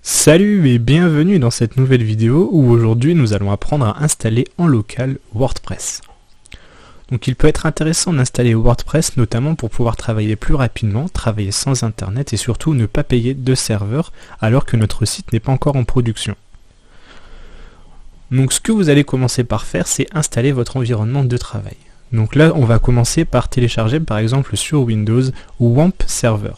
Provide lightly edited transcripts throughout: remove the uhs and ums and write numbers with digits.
Salut et bienvenue dans cette nouvelle vidéo où aujourd'hui nous allons apprendre à installer en local WordPress. Donc il peut être intéressant d'installer WordPress notamment pour pouvoir travailler plus rapidement, travailler sans internet et surtout ne pas payer de serveur alors que notre site n'est pas encore en production. Donc ce que vous allez commencer par faire, c'est installer votre environnement de travail. Donc là on va commencer par télécharger par exemple sur Windows WAMP Server.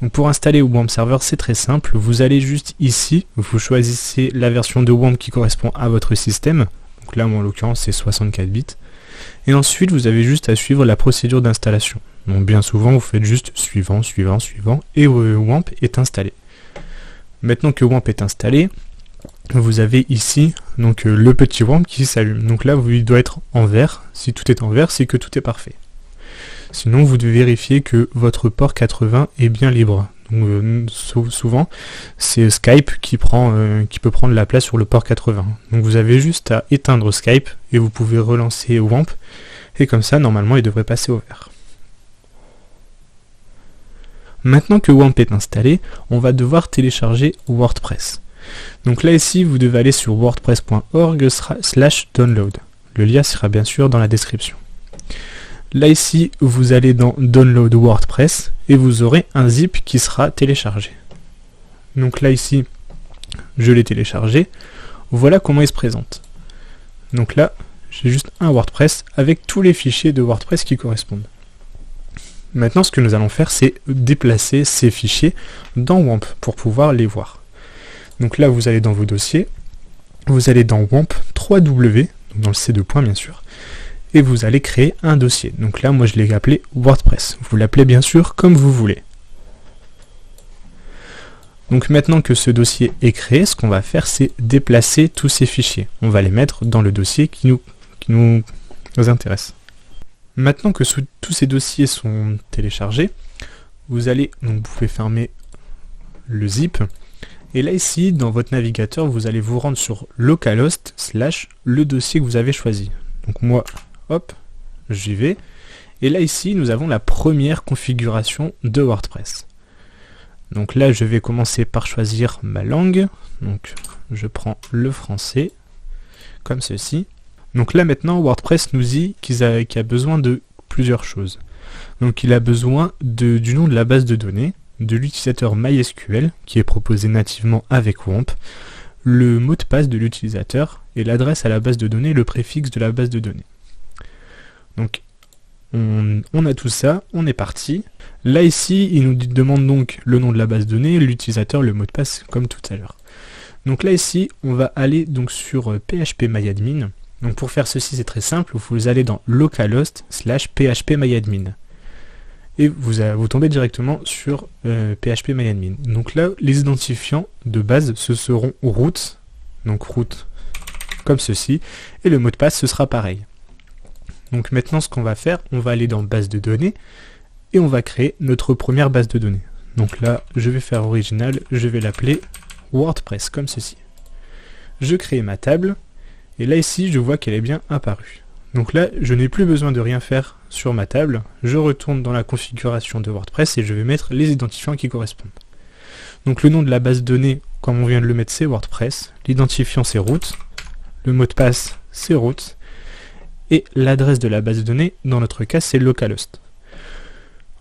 Donc pour installer WAMP Server, c'est très simple, vous allez juste ici, vous choisissez la version de WAMP qui correspond à votre système, donc là moi en l'occurrence c'est 64 bits, et ensuite vous avez juste à suivre la procédure d'installation. Donc bien souvent vous faites juste suivant, suivant, suivant, et WAMP est installé. Maintenant que WAMP est installé, vous avez ici donc le petit WAMP qui s'allume. Donc là il doit être en vert, si tout est en vert c'est que tout est parfait. Sinon, vous devez vérifier que votre port 80 est bien libre. Donc, souvent, c'est Skype qui peut prendre la place sur le port 80. Donc vous avez juste à éteindre Skype et vous pouvez relancer WAMP. Et comme ça, normalement, il devrait passer au vert. Maintenant que WAMP est installé, on va devoir télécharger WordPress. Donc là, ici, vous devez aller sur wordpress.org/download. Le lien sera bien sûr dans la description. Là ici, vous allez dans Download WordPress et vous aurez un zip qui sera téléchargé. Donc là ici, je l'ai téléchargé. Voilà comment il se présente. Donc là, j'ai juste un WordPress avec tous les fichiers de WordPress qui correspondent. Maintenant, ce que nous allons faire, c'est déplacer ces fichiers dans WAMP pour pouvoir les voir. Donc là, vous allez dans vos dossiers, vous allez dans WAMP 3W, dans le C2 point bien sûr, et vous allez créer un dossier. Donc là, moi je l'ai appelé WordPress. Vous l'appelez bien sûr comme vous voulez. Donc maintenant que ce dossier est créé, ce qu'on va faire, c'est déplacer tous ces fichiers. On va les mettre dans le dossier qui nous intéresse. Maintenant que tous ces dossiers sont téléchargés, vous pouvez fermer le zip. Et là ici, dans votre navigateur, vous allez vous rendre sur localhost / le dossier que vous avez choisi. Donc moi, hop, j'y vais. Et là ici, nous avons la première configuration de WordPress. Donc là, je vais commencer par choisir ma langue. Donc je prends le français, comme ceci. Donc là maintenant, WordPress nous dit qu'il a besoin de plusieurs choses. Donc il a besoin du nom de la base de données, de l'utilisateur MySQL, qui est proposé nativement avec WAMP, le mot de passe de l'utilisateur, et l'adresse à la base de données, le préfixe de la base de données. Donc on a tout ça, on est parti. Là ici, il nous demande donc le nom de la base de données, l'utilisateur, le mot de passe, comme tout à l'heure. Donc là ici, on va aller donc sur phpMyAdmin. Donc pour faire ceci, c'est très simple, vous allez dans localhost / phpMyAdmin. Et vous tombez directement sur phpMyAdmin. Donc là, les identifiants de base, ce seront root, donc root comme ceci, et le mot de passe, ce sera pareil. Donc maintenant, ce qu'on va faire, on va aller dans base de données, et on va créer notre première base de données. Donc là, je vais faire original, je vais l'appeler WordPress, comme ceci. Je crée ma table, et là ici, je vois qu'elle est bien apparue. Donc là, je n'ai plus besoin de rien faire sur ma table, je retourne dans la configuration de WordPress, et je vais mettre les identifiants qui correspondent. Donc le nom de la base de données, comme on vient de le mettre, c'est WordPress, l'identifiant c'est root, le mot de passe c'est root, et l'adresse de la base de données, dans notre cas, c'est localhost.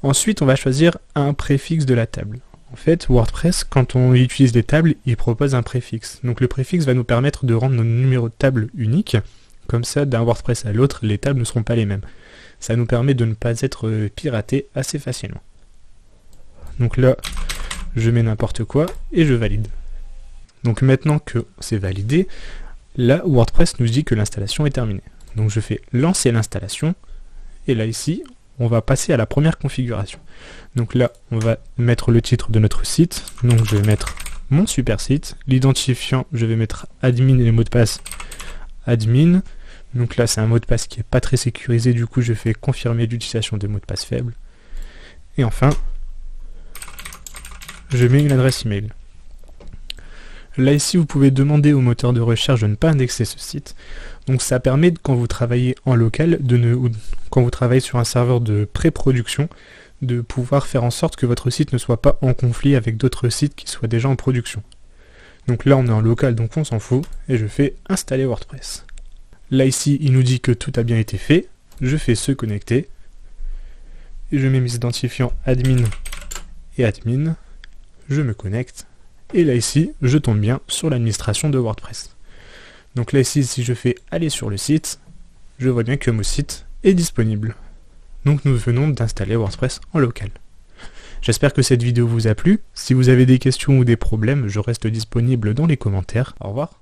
Ensuite, on va choisir un préfixe de la table. En fait, WordPress, quand on utilise des tables, il propose un préfixe. Donc le préfixe va nous permettre de rendre nos numéros de table uniques. Comme ça, d'un WordPress à l'autre, les tables ne seront pas les mêmes. Ça nous permet de ne pas être piraté assez facilement. Donc là, je mets n'importe quoi et je valide. Donc maintenant que c'est validé, là, WordPress nous dit que l'installation est terminée. Donc je fais lancer l'installation, et là ici, on va passer à la première configuration. Donc là, on va mettre le titre de notre site, donc je vais mettre mon super site, l'identifiant, je vais mettre admin et les mots de passe admin, donc là c'est un mot de passe qui n'est pas très sécurisé, du coup je fais confirmer l'utilisation des mots de passe faibles, et enfin, je mets une adresse email. Là ici, vous pouvez demander au moteur de recherche de ne pas indexer ce site. Donc ça permet, quand vous travaillez en local, quand vous travaillez sur un serveur de pré-production, de pouvoir faire en sorte que votre site ne soit pas en conflit avec d'autres sites qui soient déjà en production. Donc là on est en local, donc on s'en fout, et je fais installer WordPress. Là ici, il nous dit que tout a bien été fait, je fais se connecter, et je mets mes identifiants admin et admin, je me connecte, et là ici, je tombe bien sur l'administration de WordPress. Donc là ici, si je fais aller sur le site, je vois bien que mon site est disponible. Donc nous venons d'installer WordPress en local. J'espère que cette vidéo vous a plu. Si vous avez des questions ou des problèmes, je reste disponible dans les commentaires. Au revoir.